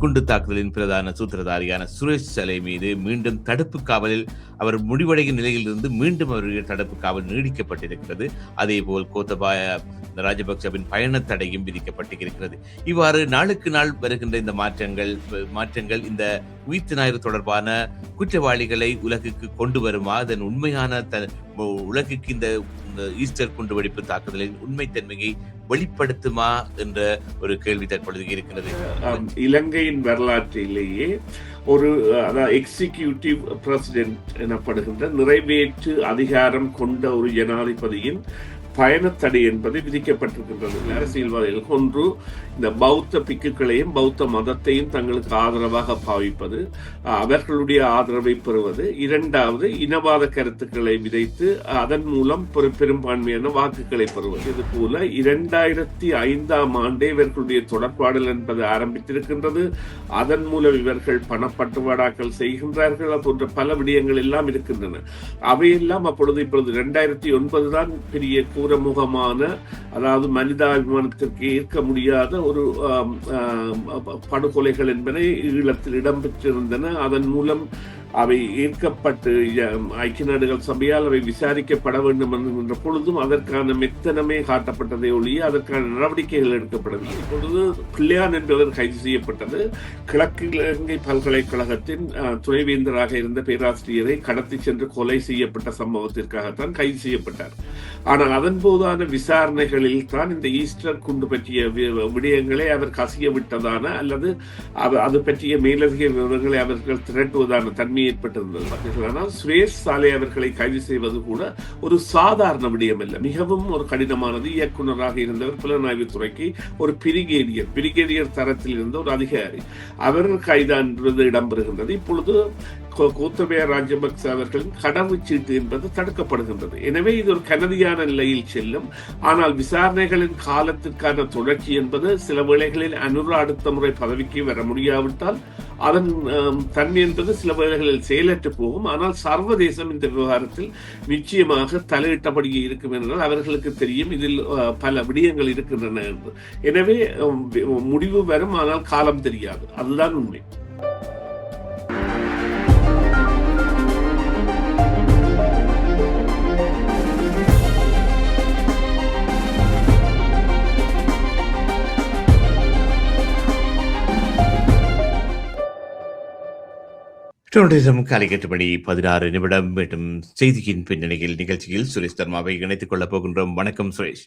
குண்டு தாக்குதலின் பிரதான சூத்திரதாரியான சுரேஷ் சலை மீது மீண்டும் தடுப்பு காவலில் அவர் முடிவடையும் நிலையிலிருந்து மீண்டும் அவருடைய தடுப்பு காவல் நீடிக்கப்பட்டிருக்கிறது. அதேபோல் கோத்தபாய ராஜபக்சவின் பயண தடையும் விதிக்கப்பட்டிருக்கிறது. இவ்வாறு நாளுக்கு நாள் வருகின்ற இந்த மாற்றங்கள் இந்த உயிர்த்த ஞாயிறு தொடர்பான குற்றவாளிகளை உலகுக்கு கொண்டு வருமா, அதன் உண்மையான உலகுக்கு இந்த ஈஸ்டர் குண்டுவெடிப்பு தாக்குதலின் உண்மைத்தன்மையை வெளிப்படுத்துமா என்ற ஒரு கேள்வி தற்பொழுது இருக்கிறது. இலங்கையின் வரலாற்றிலேயே ஒரு எக்ஸிகியூட்டிவ் பிரசிடென்ட் எனப்படுகின்ற நிறைவேற்று அதிகாரம் கொண்ட ஒரு ஜனாதிபதியின் பயணத்தடை என்பது விதிக்கப்பட்டிருக்கின்றது. அரசியல்வாதிகள் ஒன்று இந்த பௌத்த பிக்குகளையும் பௌத்த மதத்தையும் தங்களுக்கு ஆதரவாக பாவிப்பது, அவர்களுடைய ஆதரவை பெறுவது. இரண்டாவது, இனவாத கருத்துக்களை விதைத்து அதன் மூலம் பெரும்பான்மையான வாக்குகளை பெறுவது. இது போல 2005ஆம் ஆண்டே இவர்களுடைய தொடர்பாடல் என்பது ஆரம்பித்திருக்கின்றது. அதன் மூலம் இவர்கள் பணப்பட்டுவாடாக்கள் செய்கின்றார்கள் போன்ற பல விடயங்கள் எல்லாம் இருக்கின்றன. அவையெல்லாம் இப்பொழுது 2009 தான் பெரிய கூறமுகமான, அதாவது மனிதாபிமானத்திற்கு ஏற்க முடியாத ஒரு படுகொலைகள் என்பன ஈழத்தில் இடம்பெற்றிருந்தன. அதன் மூலம் அவை ஏற்கப்பட்டு ஐக்கிய நாடுகள் சபையால் அவை விசாரிக்கப்பட வேண்டும் என்கின்ற பொழுதும் அதற்கான மெத்தனமே காட்டப்பட்டதை ஒழிய அதற்கான நடவடிக்கைகள் எடுக்கப்படவில்லை. இப்பொழுது பிள்ளையான் என்பவர் கைது செய்யப்பட்டது. கிழக்கு இலங்கை பல்கலைக்கழகத்தின் துணைவேந்தராக இருந்த பேராசிரியரை கடத்தி சென்று கொலை செய்யப்பட்ட சம்பவத்திற்காகத்தான் கைது செய்யப்பட்டார். ஆனால் அதன் போதான விசாரணைகளில் தான் இந்த ஈஸ்டர் குண்டு பற்றிய விடயங்களை அவர் கசிய விட்டதான அல்லது அது பற்றிய மேலதிக விவரங்களை அவர்கள் திரட்டுவதான தன்மை ஏற்பட்டிருந்தது. ஆனால் சுரேஷ் சாலை அவர்களை கைது செய்வது கூட ஒரு சாதாரண விடயம் அல்ல, மிகவும் ஒரு கடினமானது. இயக்குநராக இருந்தவர் புலனாய்வுத்துறைக்கு ஒரு பிரிகேடியர் தரத்தில் இருந்த ஒரு அதிகாரி, அவர் கைதான்றது இடம்பெறுகின்றது. இப்பொழுது கோத்தபய ராஜபக்ச அவர்களின் கடவுச்சீட்டு என்பது தடுக்கப்படுகின்றது. எனவே இது ஒரு கனதியான நிலையில் செல்லும். ஆனால் விசாரணைகளின் காலத்திற்கான தொடர்ச்சி என்பது சில வேளைகளில் அனுரா அடுத்த முறை பதவிக்கு வர முடியாவிட்டால் அதன் தன்மை என்பது சில வேளைகளில் செயலற்று போகும். ஆனால் சர்வதேசம் இந்த விவகாரத்தில் நிச்சயமாக தலையிட்டபடியே இருக்கும் என்றால் அவர்களுக்கு தெரியும் இதில் பல விடயங்கள் இருக்கின்றன என்று. எனவே முடிவு வரும், ஆனால் காலம் தெரியாது. அதுதான் உண்மை. காலை 8 மணி 16 நிமிடம். மீண்டும் செய்தியின் பின்னணியில் நிகழ்ச்சியில் சுரேஷ் தர்மாவை இணைத்துக் கொள்ளப் போகின்றோம். வணக்கம் சுரேஷ்.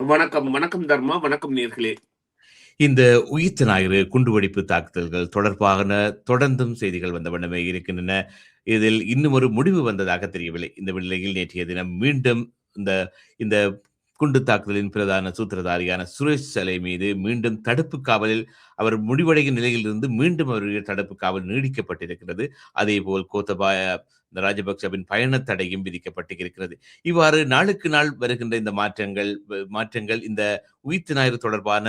வணக்கம் தர்மா. வணக்கம் நேர்களே. இந்த உயிர்த்த ஞாயிறு குண்டுவெடிப்பு தாக்குதல்கள் தொடர்பான தொடர்ந்தும் செய்திகள் வந்த வண்ணமே இருக்கின்றன. இதில் இன்னும் ஒரு முடிவு வந்ததாக தெரியவில்லை. இந்த நிலையில் நேற்றைய தினம் மீண்டும் இந்த குண்டு தாக்குதலின் பிரதான சூத்திரதாரியான சுரேஷ் சலை மீது மீண்டும் தடுப்பு காவலில் அவர் முடிவடையும் நிலையிலிருந்து மீண்டும் அவருடைய தடுப்பு காவல் நீடிக்கப்பட்டிருக்கிறது. அதேபோல் கோத்தபாய ராஜபக்சவின் பயண தடையும் விதிக்கப்பட்டிருக்கிறது. இவ்வாறு நாளுக்கு நாள் வருகின்ற இந்த மாற்றங்கள் இந்த உயிர்த்த ஞாயிறு தொடர்பான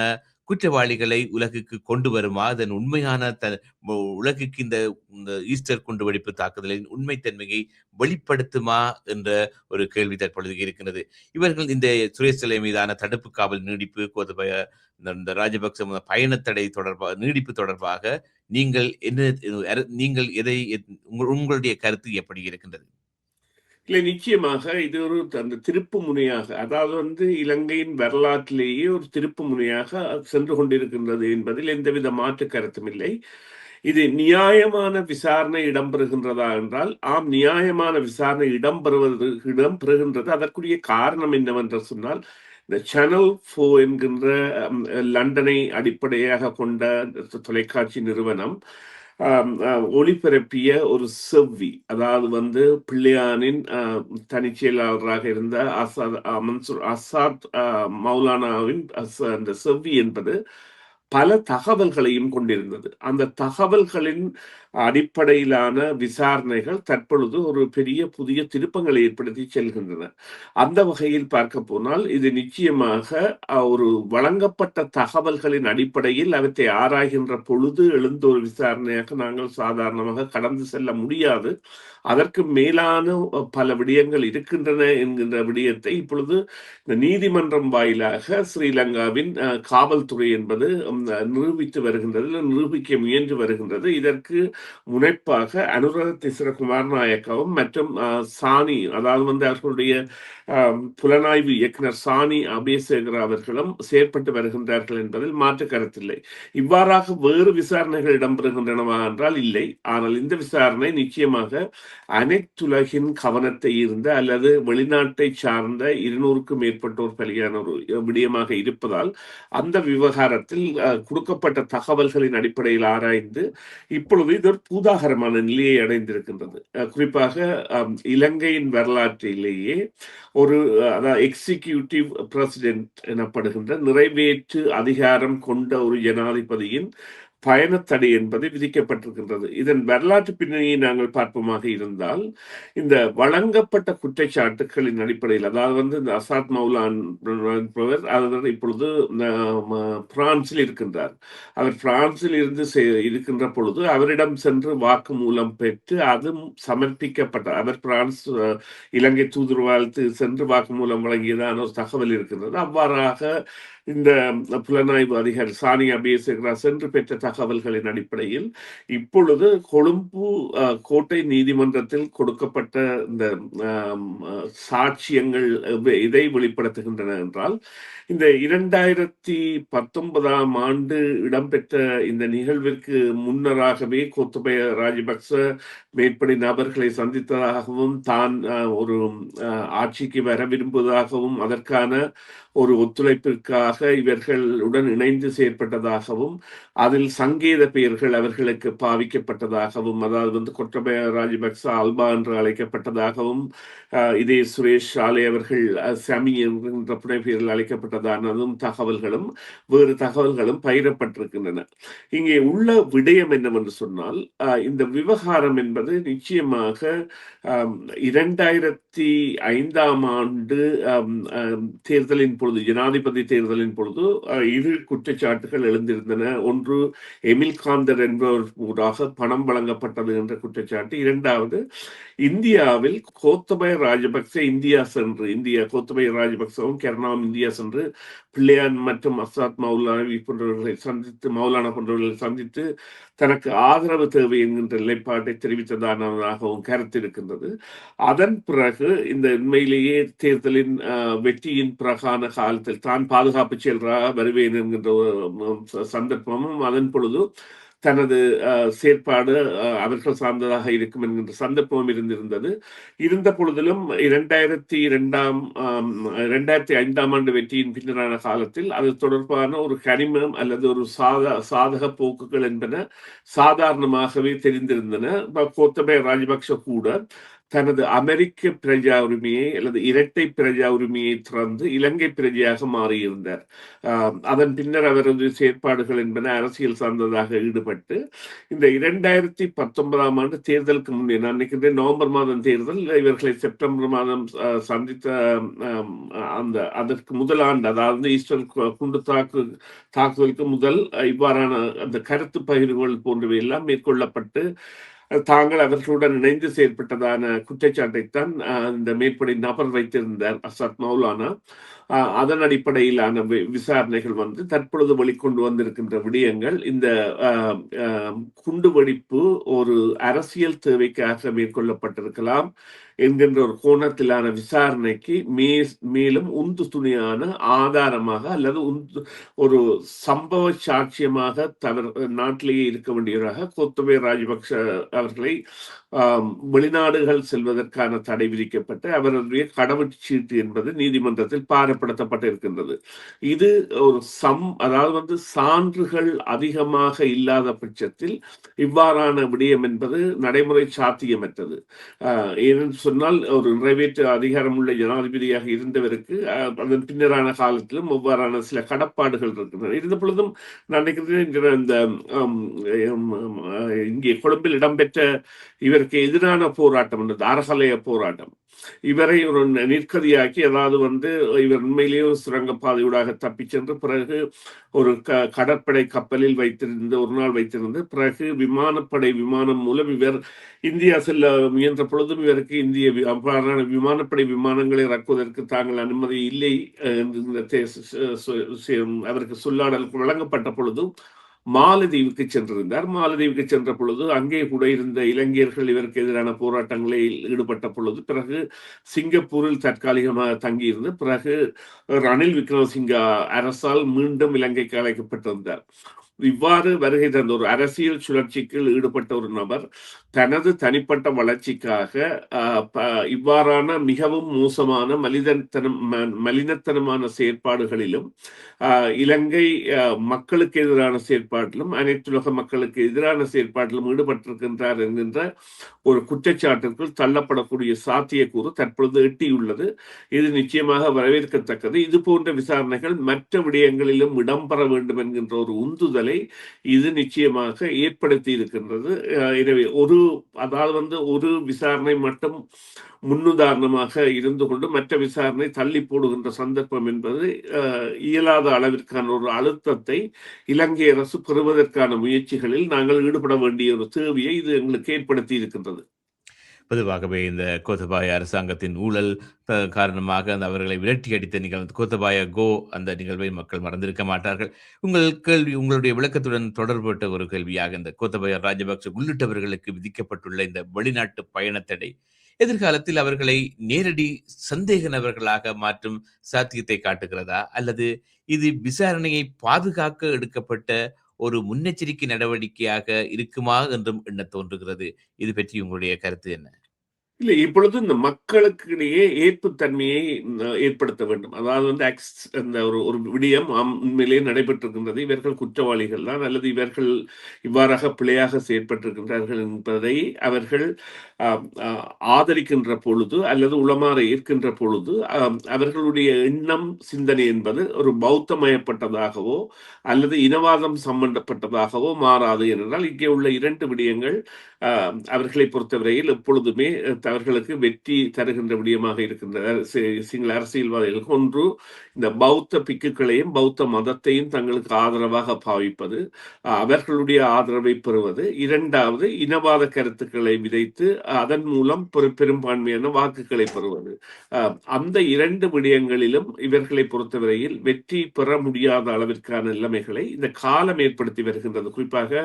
குற்றவாளிகளை உலகுக்கு கொண்டு வருமா, அதன் உண்மையான உலகுக்கு இந்த ஈஸ்டர் குண்டுவெடிப்பு தாக்குதலின் உண்மைத்தன்மையை வெளிப்படுத்துமா என்ற ஒரு கேள்வி தற்பொழுது இருக்கிறது. இவர்கள் இந்த சுரேஷ் சலை மீதான தடுப்பு காவல் நீடிப்பு, கோத்தபாய இந்த ராஜபக்ச பயணத்தடை நீடிப்பு தொடர்பாக நீங்கள் எதை உங்களுடைய கருத்து எப்படி இருக்கின்றது? இல்லை, நிச்சயமாக இது ஒரு அந்த திருப்பு முனையாக, அதாவது இலங்கையின் வரலாற்றிலேயே ஒரு திருப்பு முனையாக சென்று கொண்டிருக்கின்றது என்பதில் எந்தவித மாற்று கருத்தும் இல்லை. இது நியாயமான விசாரணை இடம்பெறுகின்றதா என்றால் ஆம், நியாயமான விசாரணை இடம்பெறுகின்றது. அதற்குரிய காரணம் என்னவென்று சொன்னால், இந்த சேனல் 4 என்கின்ற லண்டனை அடிப்படையாக கொண்ட தொலைக்காட்சி நிறுவனம் ஒளிபரப்பிய ஒரு செவ்வி, அதாவது பிள்ளையானின் தனிச்செயலாளராக இருந்த அசாத் மௌலானாவின் அந்த செவ்வி என்பது பல தகவல்களையும் கொண்டிருந்தது. அந்த தகவல்களின் அடிப்படையிலான விசாரணைகள் தற்பொழுது ஒரு பெரிய புதிய திருப்பங்களை ஏற்படுத்தி செல்கின்றன. அந்த வகையில் பார்க்க போனால் இது நிச்சயமாக ஒரு வழங்கப்பட்ட தகவல்களின் அடிப்படையில் அவற்றை ஆராய்கின்ற பொழுது எழுந்த ஒரு விசாரணையாக நாங்கள் சாதாரணமாக கடந்து செல்ல முடியாது. அதற்கு மேலான பல விடயங்கள் இருக்கின்றன என்கின்ற விடயத்தை இப்பொழுது இந்த நீதிமன்றம் வாயிலாக ஸ்ரீலங்காவின் காவல்துறை என்பது நிரூபித்து வருகின்றது, நிரூபிக்க முயன்று வருகின்றது. இதற்கு முனைப்பாக அனுர திஸ்ரகுமார் நாயக்கவும் மற்றும் சாணி, அதாவது அவர்களுடைய புலனாய்வு இயக்குனர் சாணி அபேசேகர் அவர்களும் செயற்பட்டு வருகின்றார்கள் என்பதில் மாற்று கருத்தில்லை. இவ்வாறாக வேறு விசாரணைகள் இடம்பெறுகின்றனவா என்றால் இல்லை. ஆனால் இந்த விசாரணை நிச்சயமாக அனைத்துலகின் கவனத்தை ஈர்ந்த அல்லது வெளிநாட்டை சார்ந்த 200க்கும் மேற்பட்டோர் பலியான ஒரு விடயமாக இருப்பதால் அந்த விவகாரத்தில் கொடுக்கப்பட்ட தகவல்களின் அடிப்படையில் ஆராய்ந்து இப்பொழுது இது ஒரு பூதாகரமான நிலையை அடைந்திருக்கின்றது. குறிப்பாக இலங்கையின் வரலாற்றிலேயே ஒரு எக்ஸிகியூட்டிவ் பிரசிடென்ட் எனப்படுகின்ற நிறைவேற்று அதிகாரம் கொண்ட ஒரு ஜனாதிபதியின் பயணத்தடை என்பது விதிக்கப்பட்டிருக்கின்றது. இதன் வரலாற்று பின்னணியை நாங்கள் பார்ப்போமாக இருந்தால், இந்த வழங்கப்பட்ட குற்றச்சாட்டுகளின் அடிப்படையில், அதாவது இந்த அசாத் மௌலான் அவர் இப்பொழுது பிரான்சில் இருக்கின்றார். அவர் பிரான்சில் இருந்து இருக்கின்ற பொழுது அவரிடம் சென்று வாக்குமூலம் பெற்று அது சமர்ப்பிக்கப்பட்ட, அவர் பிரான்ஸ் இலங்கை தூதுவர்களுக்கு சென்று வாக்குமூலம் வழங்கியதான ஒரு தகவல் இருக்கின்றது. அவ்வாறாக இந்த புலனாய்வு அதிகாரி சாணி அபேசேகரா சென்று பெற்ற தகவல்களின் அடிப்படையில் இப்பொழுது கொழும்பு கோட்டை நீதிமன்றத்தில் கொடுக்கப்பட்ட இந்த சாட்சியங்கள் இதை வெளிப்படுத்துகின்றன என்றால், இந்த 2019ஆம் ஆண்டு இடம்பெற்ற இந்த நிகழ்விற்கு முன்னராகவே கோத்தபய ராஜபக்ச மேற்படி நபர்களை சந்தித்ததாகவும் தான் ஒரு ஆட்சிக்கு வர விரும்புவதாகவும் அதற்கான ஒரு ஒத்துழைப்பிற்காக இவர்களுடன் இணைந்து செயற்பட்டதாகவும் அதில் சங்கேத பெயர்கள் அவர்களுக்கு பாவிக்கப்பட்டதாகவும், அதாவது கோத்தபய ராஜபக்ச அல்பா என்று அழைக்கப்பட்டதாகவும், இதே சுரேஷ் ஆலை அவர்கள் சமி என்கின்ற புனைப்பெயரில் அழைக்கப்பட்டதானதும் தகவல்களும் வேறு தகவல்களும் பகிரப்பட்டிருக்கின்றன. இங்கே உள்ள விடயம் என்னவென்று சொன்னால், இந்த விவகாரம் என்பது நிச்சயமாக 2005ஆம் ஆண்டு தேர்தலின் பொழுது, ஜனாதிபதி தேர்தலின் பொழுது இரு குற்றச்சாட்டுகள் எழுந்திருந்தன. ஒன்று எமில் காந்தர் என்பவர் ஊடாக பணம் வழங்கப்பட்டது என்ற குற்றச்சாட்டு. இரண்டாவது, இந்தியாவில் கோத்தபய ராஜபக்ச கோத்தபய ராஜபக்சவும் கருணாவும் இந்தியா சென்று பிள்ளையான் மற்றும் அசாத் மௌலானா போன்றவர்களை சந்தித்து தனக்கு ஆதரவு தேவை என்கின்ற நிலைப்பாட்டை தெரிவித்ததானதாகவும் கருத்து இருக்கின்றது. அதன் பிறகு இந்த உண்மையிலேயே தேர்தலின் வெற்றியின் பிரகான காலத்தில் தான் பாதுகாப்பு செயலராக வருவேன் என்கின்ற சந்தர்ப்பமும் அதன் பொழுது தனது செயற்பாடு அவர்கள் சார்ந்ததாக இருக்கும் என்கின்ற சந்தர்ப்பம் இருந்த பொழுதிலும் 2005ஆம் ஆண்டு வெற்றியின் பின்னரான காலத்தில் அது தொடர்பான ஒரு கனிமம் அல்லது ஒரு சாதக போக்குகள் என்பன சாதாரணமாகவே தெரிந்திருந்தன. கோத்தபய ராஜபக்ஷ கூட தனது அமெரிக்க பிரஜா உரிமையை அல்லது இரட்டை பிரஜா உரிமையை திறந்து இலங்கை பிரஜையாக மாறியிருந்தார். அதன் பின்னர் அவரது செயற்பாடுகள் என்பன அரசியல் சார்ந்ததாக ஈடுபட்டு இந்த 2019ஆம் ஆண்டு தேர்தலுக்கு முன்னே, நான் நினைக்கின்றேன் நவம்பர் மாதம் தேர்தல், இவர்களை செப்டம்பர் மாதம் சந்தித்த அதற்கு முதல் ஆண்டு, அதாவது ஈஸ்டர் குண்டு தாக்குதலுக்கு முதல் இவ்வாறான அந்த கருத்து பகிர்வுகள் போன்றவை எல்லாம் மேற்கொள்ளப்பட்டு தாங்கள் அவர்களுடன் இணைந்து செயற்பட்டதான குற்றச்சாட்டைத்தான் இந்த மேற்படி நபர் வைத்திருந்தார் அசாத் மௌலானா. அதன் அடிப்படையிலான விசாரணைகள் தற்பொழுது வெளிக்கொண்டு வந்திருக்கின்ற விடயங்கள், இந்த குண்டுவெடிப்பு ஒரு அரசியல் தேவைக்காக மேற்கொள்ளப்பட்டிருக்கலாம் என்கின்ற ஒரு கோணத்திலான விசாரணைக்கு மேலும் உந்து துணியான ஆதாரமாக அல்லது ஒரு சம்பவ சாட்சியமாக நாட்டிலேயே இருக்க வேண்டியவராக கோத்தபய ராஜபக்ஷ அவர்களை வெளிநாடுகள் செல்வதற்கான தடை விதிக்கப்பட்டு அவருடைய கடவுச்சீட்டு என்பது நீதிமன்றத்தில் பாரப்படுத்தப்பட்டிருக்கின்றது. இது ஒரு அதாவது சான்றுகள் அதிகமாக இல்லாத பட்சத்தில் இவ்வாறான விடயம் என்பது நடைமுறை சாத்தியமற்றது. ஏனென்று சொன்னால், ஒரு நிறைவேற்று அதிகாரம் உள்ள ஜனாதிபதியாக இருந்தவருக்கு அதன் பின்னரான காலத்திலும் இவ்வாறான சில கடப்பாடுகள் இருக்கின்றன. இருந்த பொழுதும் நான் நினைக்கிறேன் இந்த இங்கே கொழும்பில் இடம்பெற்ற இவர் இவருக்கு எதிரான போராட்டம் இருந்தது, அறகலைய போராட்டம். இவரை ஒரு நிர்கதியாக்கி, அதாவது இவர் உண்மையிலேயே ஒரு சுரங்கப்பாதையூடாக தப்பிச் சென்று பிறகு ஒரு கடற்படை கப்பலில் வைத்திருந்து ஒரு நாள் வைத்திருந்து பிறகு விமானப்படை விமானம் மூலம் இவர் இந்தியா செல்ல முயன்ற பொழுதும் இவருக்கு இந்திய அவ்வாறான விமானப்படை விமானங்களை இறக்குவதற்கு தாங்கள் அனுமதி இல்லை என்று அவருக்கு சொல்லாடல் வழங்கப்பட்ட பொழுதும் மாலத்தீவுக்கு சென்றிருந்தார். மாலத்தீவுக்கு சென்ற பொழுது அங்கே கூட இருந்த இலங்கையர்கள் இவருக்கு எதிரான போராட்டங்களில் ஈடுபட்ட பொழுது பிறகு சிங்கப்பூரில் தற்காலிகமாக தங்கியிருந்து பிறகு ரணில் விக்ரமசிங்க அரசால் மீண்டும் இலங்கைக்கு அழைக்கப்பட்டிருந்தார். இவ்வாறு வருகை தந்த ஒரு அரசியல் சுழற்சிக்கு ஈடுபட்ட ஒரு நபர் தனது தனிப்பட்ட வளர்ச்சிக்காக இவ்வாறான மிகவும் மோசமான மலினத்தனமான செயற்பாடுகளிலும் இலங்கை மக்களுக்கு எதிரான செயற்பாட்டிலும் அனைத்துலக மக்களுக்கு எதிரான செயற்பாட்டிலும் ஈடுபட்டிருக்கின்றார் என்கின்ற ஒரு குற்றச்சாட்டிற்குள் தள்ளப்படக்கூடிய சாத்தியக்கூறு தற்பொழுது எட்டியுள்ளது. இது நிச்சயமாக வரவேற்கத்தக்கது. இது போன்ற விசாரணைகள் மற்ற விடயங்களிலும் இடம்பெற வேண்டும் என்கின்ற ஒரு உந்துதலை இது நிச்சயமாக ஏற்படுத்தி இருக்கின்றது. எனவே ஒரு விசாரணை மட்டும் முன்னுதாரணமாக இருந்து கொண்டு மற்ற விசாரணை தள்ளி போடுகின்ற சந்தர்ப்பம் என்பது இயலாத அளவிற்கான ஒரு அழுத்தத்தை இலங்கை அரசு பெறுவதற்கான முயற்சிகளில் நாங்கள் ஈடுபட வேண்டிய ஒரு தேவையை இது எங்களுக்கு ஏற்படுத்தி இருக்கின்றது. பொதுவாகவே இந்த கோத்தபாய அரசாங்கத்தின் ஊழல் காரணமாக அந்த அவர்களை விரட்டி அடித்த நிகழ்வு கோத்தபாய கோ அந்த நிகழ்வை மக்கள் மறந்திருக்க மாட்டார்கள். உங்களுடைய விளக்கத்துடன் தொடர்பட்ட ஒரு கேள்வியாக இந்த கோத்தபாய ராஜபக்ச உள்ளிட்டவர்களுக்கு விதிக்கப்பட்டுள்ள இந்த வெளிநாட்டு பயணத்தடை எதிர்காலத்தில் அவர்களை நேரடி சந்தேக நபர்களாக மாற்றும் சாத்தியத்தை காட்டுகிறதா, அல்லது இது விசாரணையை பாதுகாக்க எடுக்கப்பட்ட ஒரு முன்னெச்சரிக்கை நடவடிக்கையாக இருக்குமா என்றும் எண்ண தோன்றுகிறது. இது பற்றி உங்களுடைய கருத்து என்ன? இல்லை, இப்பொழுது இந்த மக்களுக்கு இடையே ஏற்புத்தன்மையை ஏற்படுத்த வேண்டும். அதாவது அந்த ஒரு விடயம் உண்மையிலேயே நடைபெற்றிருக்கின்றது, இவர்கள் குற்றவாளிகள் தான் அல்லது இவர்கள் இவ்வாறாக பிழையாக செயற்பட்டிருக்கின்றார்கள் என்பதை அவர்கள் ஆதரிக்கின்ற பொழுது அல்லது உளமாற ஏற்கின்ற பொழுது அவர்களுடைய எண்ணம் சிந்தனை என்பது ஒரு பௌத்தமயப்பட்டதாகவோ அல்லது இனவாதம் சம்பந்தப்பட்டதாகவோ மாறாது. என்றால் இங்கே உள்ள இரண்டு விடயங்கள் அவர்களை பொறுத்தவரையில் எப்பொழுதுமே அவர்களுக்கு வெற்றி தருகின்ற விடயமாக இருக்கின்ற சிங்கள அரசியல்வாதிகளுக்கு ஒன்று இந்த பௌத்த பிக்குகளையும் பௌத்த மதத்தையும் தங்களுக்கு ஆதரவாக பாவிப்பது, அவர்களுடைய ஆதரவை பெறுவது. இரண்டாவது, இனவாத கருத்துக்களை விதைத்து அதன் மூலம் பெரும்பான்மையான வாக்குகளை பெறுவது. அந்த இரண்டு விடயங்களிலும் இவர்களை பொறுத்தவரையில் வெற்றி பெற முடியாத அளவிற்கான நிலைமைகளை இந்த காலம் ஏற்படுத்தி வருகின்றது. குறிப்பாக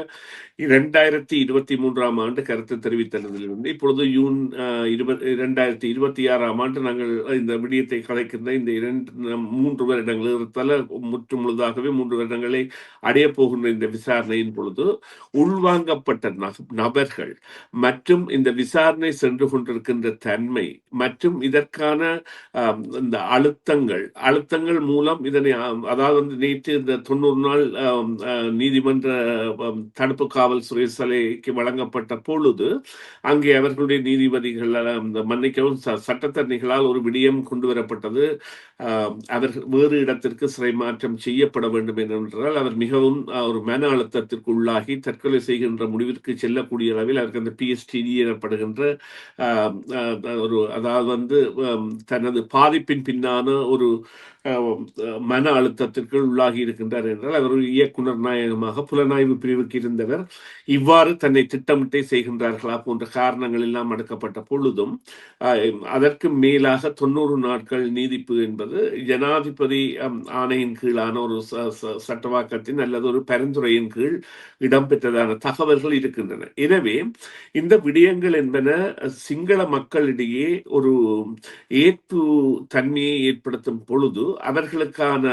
2023 ஆண்டு கருத்து தெரிவித்ததிலிருந்து இப்பொழுது ஜூன் 2026 ஆண்டு நாங்கள் இந்த விடயத்தை கலைக்கின்ற இந்த 3 வருடங்கள் இருத்தால முற்று முழுதாகவே 3 வருடங்களை அடைய போகின்ற இந்த விசாரணையின் பொழுது உள்வாங்கப்பட்ட நபர்கள் மற்றும் இந்த விசாரணை சென்று கொண்டிருக்கின்ற தன்மை மற்றும் இதற்கான இந்த அழுத்தங்கள் மூலம் இதனை, அதாவது நேற்று இந்த 90 நாள் நீதிமன்ற தடுப்பு காவல் சிறைக்கு வழங்கப்பட்ட பொழுது அங்கே அவர்களுடைய நீதிபதிகள் மன்னிக்கவும் சட்டத்தரணிகளால் ஒரு விடயம் கொண்டு வரப்பட்டது. அவர்கள் வேறு இடத்திற்கு சிறை மாற்றம் செய்யப்பட வேண்டும் என்றால் அவர் மிகவும் ஒரு மன அழுத்தத்திற்கு உள்ளாகி தற்கொலை செய்கின்ற முடிவிற்கு செல்லக்கூடிய அளவில் அவருக்கு அந்த PSTD எனப்படுகின்ற ஒரு, அதாவது தனது பாதிப்பின் பின்னான ஒரு மன அழுத்தத்திற்கு உள்ளாகி இருக்கின்றார் என்றால் அவர் ஒரு இயக்குனர் நாயகமாக புலனாய்வு பிரிவுக்கு இருந்தவர். இவ்வாறு தன்னை திட்டமிட்டே செய்கின்றார்களா போன்ற காரணங்கள் எல்லாம் அடுக்கப்பட்ட பொழுதும் அதற்கு மேலாக 90 நாட்கள் நீடிப்பு என்பது ஜனாதிபதி ஆணையின் கீழான ஒரு சட்டவாக்கத்தின் அல்லது ஒரு பரிந்துரையின் கீழ் இடம்பெற்றதான தகவல்கள் இருக்கின்றன. எனவே இந்த விடயங்கள் என்பன சிங்கள மக்களிடையே ஒரு ஏற்பு தன்மையை ஏற்படுத்தும் பொழுது அவர்களுக்கான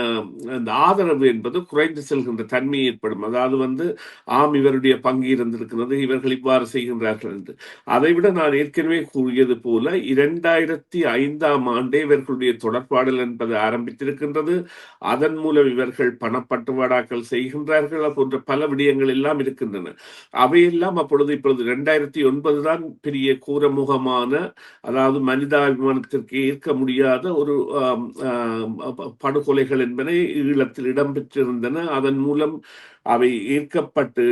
அந்த ஆதரவு என்பது குறைந்து செல்கின்ற தன்மை ஏற்படும். அதாவது ஆம், இவருடைய பங்கு இருந்திருக்கிறது, இவர்கள் இவ்வாறு செய்கின்றார்கள் என்று. அதைவிட நான் ஏற்கனவே கூறியது போல 2005 ஆண்டே இவர்களுடைய தொடர்பாடல் என்பது ஆரம்பித்திருக்கின்றது. அதன் மூலம் இவர்கள் பணப்பட்டுவாடாக்கள் செய்கின்றார்கள் போன்ற பல விடயங்கள் எல்லாம் இருக்கின்றன. அவையெல்லாம் இப்பொழுது 2009 தான் பெரிய கூரமுகமான, அதாவது மனிதாபிமானத்திற்கு ஏற்க முடியாத ஒரு படுகொலைகள் என்பன ஈழத்தில் இடம்பெற்றிருந்தன. அதன் மூலம் அவை ஏற்கப்பட்டு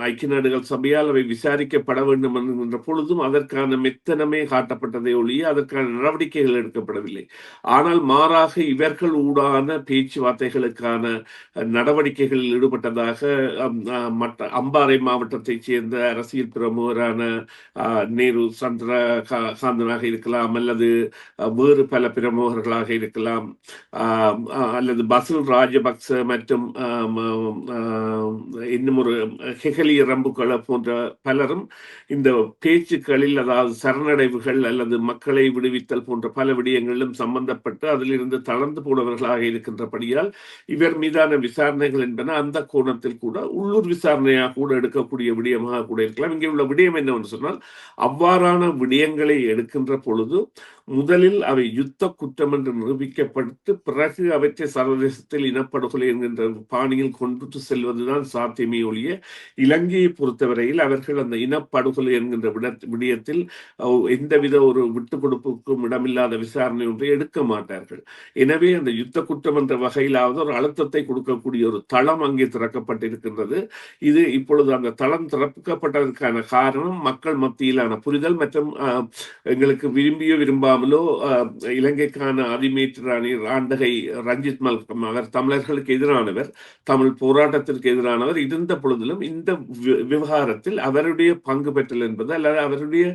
ஐக்கிய நாடுகள் சபையால் அவை விசாரிக்கப்பட வேண்டும் என்கின்ற பொழுதும் அதற்கான மெத்தனமே காட்டப்பட்டதை ஒழிய அதற்கான நடவடிக்கைகள் எடுக்கப்படவில்லை. ஆனால் மாறாக இவர்கள் ஊடான பேச்சுவார்த்தைகளுக்கான நடவடிக்கைகளில் ஈடுபட்டதாக மற்ற அம்பாறை மாவட்டத்தைச் சேர்ந்த அரசியல் பிரமுகரான நேரு சந்திரகாந்தனாக இருக்கலாம், அல்லது வேறு பல பிரமுகர்களாக இருக்கலாம், அல்லது பசில் ராஜபக்ச மற்றும் இன்னும் ஒரு ஹெகலி ரம்புக்கள போன்ற பலரும் இந்த பேச்சுக்களில், அதாவது சரணடைவுகள் அல்லது மக்களை விடுவித்தல் போன்ற பல விடயங்களிலும் சம்பந்தப்பட்டு அதிலிருந்து தளர்ந்து போனவர்களாக இருக்கின்றபடியால் இவர் மீதான விசாரணைகள் என்பன அந்த கோணத்தில் கூட உள்ளூர் விசாரணையாக கூட எடுக்கக்கூடிய விடயமாக கூட இருக்கலாம். இங்கே உள்ள விடயம் என்னவென்று சொன்னால், அவ்வாறான விடயங்களை எடுக்கின்ற பொழுது முதலில் அவை யுத்த குற்றம் என்று நிரூபிக்கப்பட்டு பிறகு அவற்றை சர்வதேசத்தில் இனப்படுகொலை என்கின்ற பாணியில் கொண்டு செல்வதுதான் சாத்தியமே ஒழிய, இலங்கையை பொறுத்தவரையில் அவர்கள் அந்த இனப்படுகொலை என்கின்ற விடயத்தில் எந்தவித ஒரு விட்டுக் கொடுப்புக்கும் இடமில்லாத விசாரணை ஒன்றை எடுக்க மாட்டார்கள். எனவே அந்த யுத்த குற்றம் என்ற வகையிலாவது ஒரு அழுத்தத்தை கொடுக்கக்கூடிய ஒரு தளம் அங்கே திறக்கப்பட்டிருக்கின்றது. இது இப்பொழுது அந்த தளம் திறக்கப்பட்டதற்கான காரணம் மக்கள் மத்தியிலான புரிதல் மற்றும் எங்களுக்கு விரும்பியோ விரும்பாமலோ இலங்கைக்கான அதிமேற்றாணி ராண்டகை ரஞ்சித் மல்கம் அவர் தமிழர்களுக்கு எதிரானவர், தமிழ் போராட்டத்திற்கு எதிரானவர் இருந்த பொழுதிலும் இந்த விவகாரத்தில் அவருடைய பங்கு பெற்றல் என்பது அல்லது அவருடைய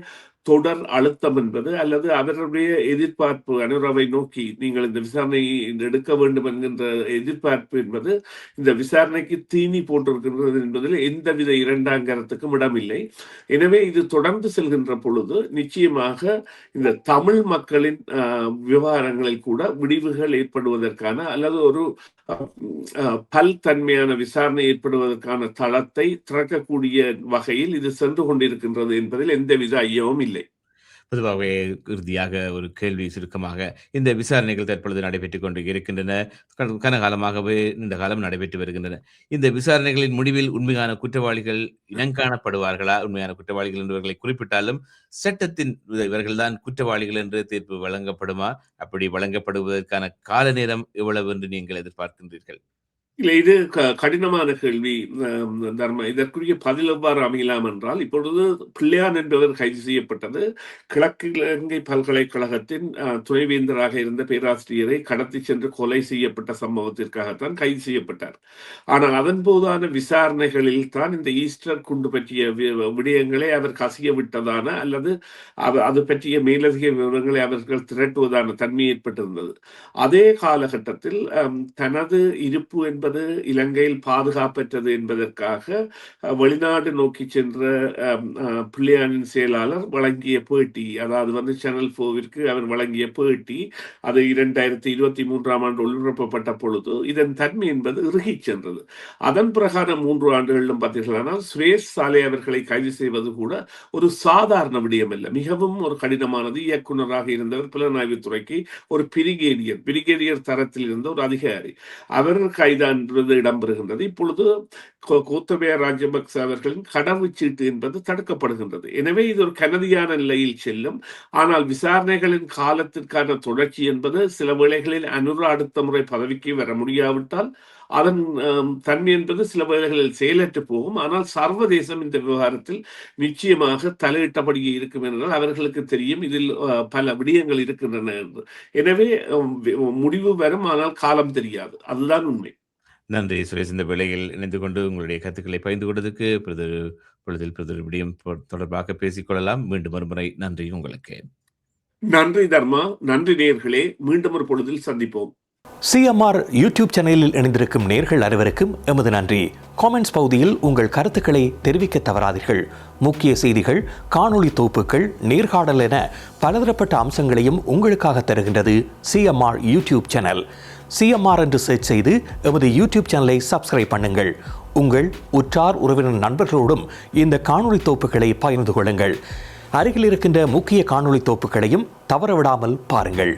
தொடர் அழுத்தம் என்பது அல்லது அவருடைய எதிர்பார்ப்பு அனுராவை நோக்கி நீங்கள் இந்த விசாரணையை எடுக்க வேண்டும் என்கின்ற எதிர்பார்ப்பு என்பது இந்த விசாரணைக்கு தீனி போட்டிருக்கின்றது என்பதில் எந்தவித இரண்டாங்கரத்துக்கும் இடமில்லை. எனவே இது தொடர்ந்து செல்கின்ற பொழுது நிச்சயமாக இந்த தமிழ் மக்களின் விவகாரங்களில் கூட விடிவுகள் ஏற்படுவதற்கான அல்லது ஒரு பல்தன்மையான விசாரணை ஏற்படுவதற்கான தளத்தை திறக்கக்கூடிய வகையில் இது சென்று கொண்டிருக்கின்றது என்பதில் எந்தவித ஐயமும் இல்லை. பொதுவாகவே இறுதியாக ஒரு கேள்வி சுருக்கமாக, இந்த விசாரணைகள் தற்பொழுது நடைபெற்றுக் கொண்டு இருக்கின்றன. கனகாலமாகவே நீண்ட காலம் நடைபெற்று வருகின்றன. இந்த விசாரணைகளின் முடிவில் உண்மையான குற்றவாளிகள் இனங்காணப்படுவார்களா? உண்மையான குற்றவாளிகள் என்பவர்களை குறிப்பிட்டாலும் சட்டத்தின் இவர்கள்தான் குற்றவாளிகள் என்று தீர்ப்பு வழங்கப்படுமா? அப்படி வழங்கப்படுவதற்கான கால நேரம் எவ்வளவு என்று நீங்கள் எதிர்பார்க்கின்றீர்கள்? இல்லை, இது கடினமான கேள்வி தர்மா. இதற்குரிய பதில் எவ்வாறு அமையலாம் என்றால், இப்பொழுது பிள்ளையான் என்பவர் கைது செய்யப்பட்டது கிழக்கு இலங்கை பல்கலைக்கழகத்தின் துணைவேந்தராக இருந்த பேராசிரியரை கடத்தி சென்று கொலை செய்யப்பட்ட சம்பவத்திற்காகத்தான் கைது செய்யப்பட்டார். ஆனால் அதன் போதான விசாரணைகளில் தான் இந்த ஈஸ்டர் குண்டு பற்றிய விடயங்களை அவர் கசிய விட்டதான அல்லது அது பற்றிய மேலதிக விவரங்களை அவர்கள் திரட்டுவதான தன்மை ஏற்பட்டிருந்தது. அதே காலகட்டத்தில் தனது இருப்பு என்பது இலங்கையில் பாதுகாப்பற்றது என்பதற்காக வெளிநாடு நோக்கி சென்ற பிள்ளையானின் செயலாளர் வழங்கிய பேட்டி, அதாவது சேனல் 4விற்கு அவர் வழங்கிய பேட்டி, அது 2023ஆம் ஆண்டு ஒளிபரப்பப்பட்ட பொழுது இதன் தன்மை என்பது இறுகி சென்றது. அதன் பிரகாரம் 3 ஆண்டுகளிலும் பார்த்தீர்களானால் சுரேஷ் சாலை அவர்களை கைது செய்வது கூட ஒரு சாதாரண விடயம் அல்ல, மிகவும் ஒரு கடினமானது. இயக்குநராக இருந்தவர் புலனாய்வுத்துறைக்கு ஒரு பிரிகேடியர் தரத்தில் இருந்த ஒரு அதிகாரி, அவர் கைதான் இடம்பெறுகின்றது. இப்பொழுது கோத்தபய ராஜபக்ச அவர்களின் கடவுச்சீட்டு என்பது தடுக்கப்படுகின்றது. எனவே இது ஒரு கனதியான நிலையில் செல்லும். ஆனால் விசாரணைகளின் காலத்திற்கான தொடர்ச்சி என்பது சில வேளைகளில் அனுரா அடுத்த முறை பதவிக்கு வர முடியாவிட்டால் அதன் தன்மை என்பது சில வேளைகளில் செயலற்று போகும். ஆனால் சர்வதேசம் இந்த விவகாரத்தில் நிச்சயமாக தலையிட்டபடியே இருக்கும் என்றால் அவர்களுக்கு தெரியும் இதில் பல விடயங்கள் இருக்கின்றன என்று. எனவே முடிவு வரும், ஆனால் காலம் தெரியாது. அதுதான் உண்மை. நன்றி சுரேஷ். இந்த வேளையில் இணைந்து கொண்டு உங்களுடைய கருத்துக்களை பகிர்ந்து கொண்டதுக்கு பொழுதில் விடயம் தொடர்பாக பேசிக்கொள்ளலாம். மீண்டும் ஒருமுறை நன்றி உங்களுக்கு. நன்றி தர்மா. நன்றி நேயர்களே. மீண்டும் ஒரு பொழுதில் சந்திப்போம். சிஎம்ஆர் யூடியூப் சேனலில் இணைந்திருக்கும் நேயர்கள் அனைவருக்கும் எமது நன்றி. காமெண்ட்ஸ் பகுதியில் உங்கள் கருத்துக்களை தெரிவிக்க தவறாதீர்கள். முக்கிய செய்திகள், காணொளி தொகுப்புகள், நேர்காணல் என பலதரப்பட்ட அம்சங்களையும் உங்களுக்காக தருகின்றது சிஎம்ஆர் யூடியூப் சேனல். சிஎம்ஆர் என்று சர்ச் செய்து எமது யூடியூப் சேனலை சப்ஸ்கிரைப் பண்ணுங்கள். உங்கள் உற்றார் உறவினர் நண்பர்களோடும் இந்த காணொளி தொகுப்புகளை பகிர்ந்து கொள்ளுங்கள். அருகில் இருக்கின்ற முக்கிய காணொளி தொகுப்புகளையும் தவறவிடாமல் பாருங்கள்.